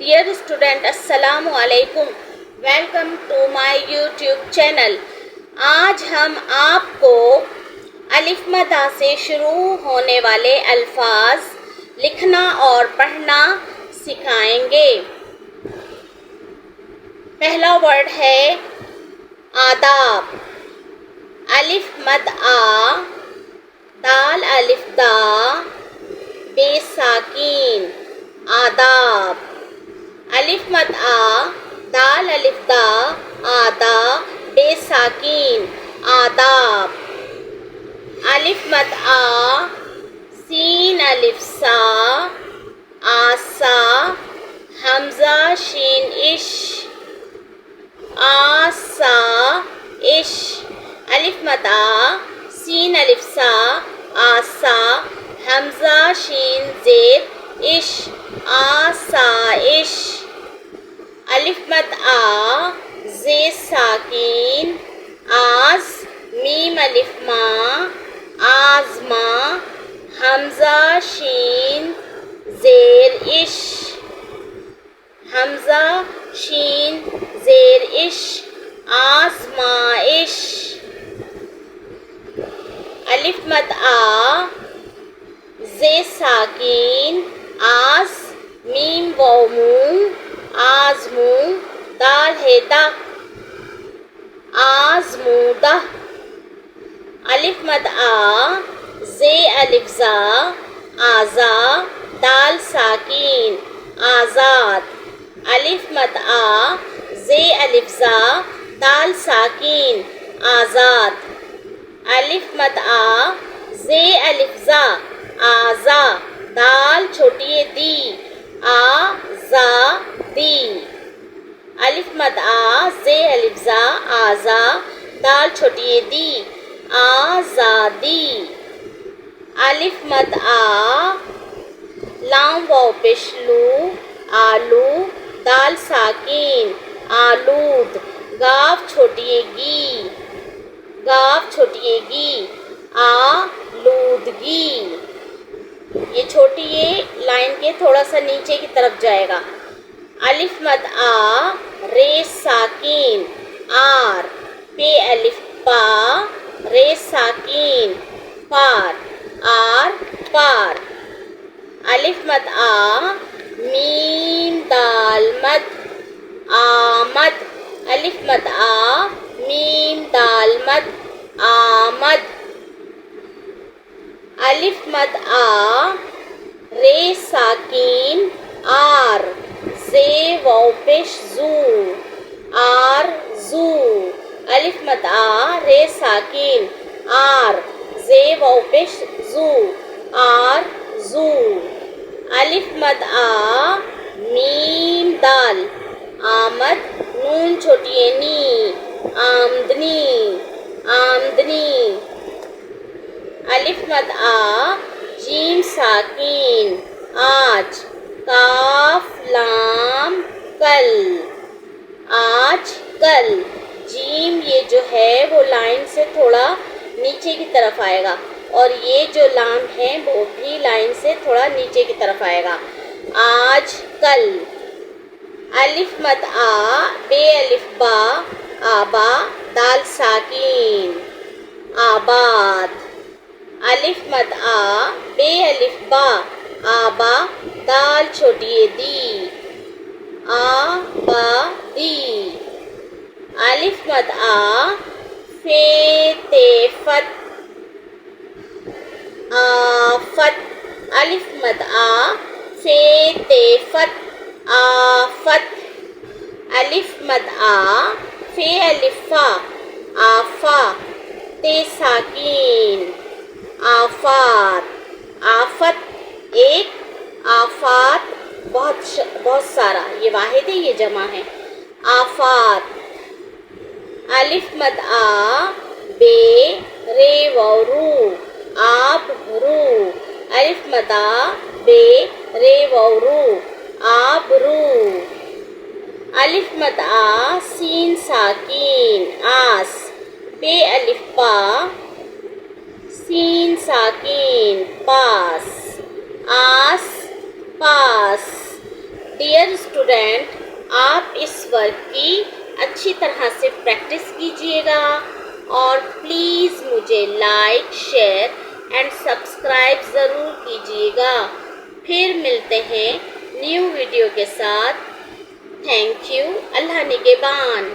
Dear student, Assalamu alaikum. Welcome to my YouTube channel. آج ہم آپ کو الف مدہ سے شروع ہونے والے الفاظ لکھنا اور پڑھنا سکھائیں گے۔ پہلا ورڈ ہے آداب۔ الف مد آ، دال الف دا، بے ساکین، آداب۔ الف مد آ، دال الف دا، آدا، بے ساکین، آداب۔ الف مد آ، سین الف سا، آسا، حمزہ شین اش، آسا اش۔ الف مد آ، سین الف سا، آسا، حمزہ شین زیر اش، آسائش۔ الف مد آ، زے ساکین، آز، میم الف ما، آزما، حمزہ شین زیر اش، حمزہ شین زیر اش، آزمائش۔ الف مد آ، زے ساکین، آز، میم واو مو، آزمو، دال ہے دا، آزمودہ۔ الف مد آ، زے الف زا، آزا، دال ساکین، آزاد۔ الف مد آ، زے الف زا، دال ساکین، آزاد۔ الف مد آ، زے الف زا، آزا، دال چھوٹی دی، آزادی۔ الف مد آ، زے الف زا، آزا، دال چھوٹی دی، آزادی۔ الف مد آ، لام واو پیش لو، آلو، دال ساکین، آلود، گاف چھوٹی گی، گاف چھوٹی گی، آلودگی۔ یہ چھوٹی لائن کے تھوڑا سا نیچے کی طرف جائے گا۔ الف مد آ، رے ساکین، آر، پے الف پا، رے ساکین، پار، آر، پار۔ الف مد آ، میم دال مد، آمد، الف مد آ، میم دال مد، آمد۔ الف مد آ، رے ساکین، آر، زے واو پیش زو، آر زو۔ الف مد آ، رے ساکین، آر، زے واو پیش زو، آر زو۔ الف مد آ، میم دال، آمد، نون چھوٹی نی، آمدنی، آمدنی۔ الف مد آ، جیم ساکین، آج، کاف لام کل، آج کل۔ جیم یہ جو ہے وہ لائن سے تھوڑا نیچے کی طرف آئے گا، اور یہ جو لام ہے وہ بھی لائن سے تھوڑا نیچے کی طرف آئے گا، آج کل۔ الف مد آ، بے الف با، آبا، دال ساکین، آباد۔ الف مد آ، بے الف با، آبا، دال چھوٹی دی، آبادی۔ الف مد آ، فے تے فت، آفت۔ الف مد آ، فے تے فت، آفت۔ الف مد آ، فے الف فا، آفا، تے ساکین، آفات۔ آفت ایک، آفات بہت سارا، یہ واحد ہے یہ جمع ہے، آفات۔ الف مد آ، بے، رے واو رو، آب رو۔ الف مد آ، بے، رے واو رو، آب رو۔ الف مد آ، سین ساکین، آس، پے الف پا، سین ساکین، پاس، آس، پاس۔ ڈیئر اسٹوڈنٹ، آپ اس ورک کی اچھی طرح سے پریکٹس کیجیے گا اور پلیز مجھے لائک، شیئر اینڈ سبسکرائب ضرور کیجیے گا۔ پھر ملتے ہیں نیو ویڈیو کے ساتھ۔ Thank you. اللہ نگہبان۔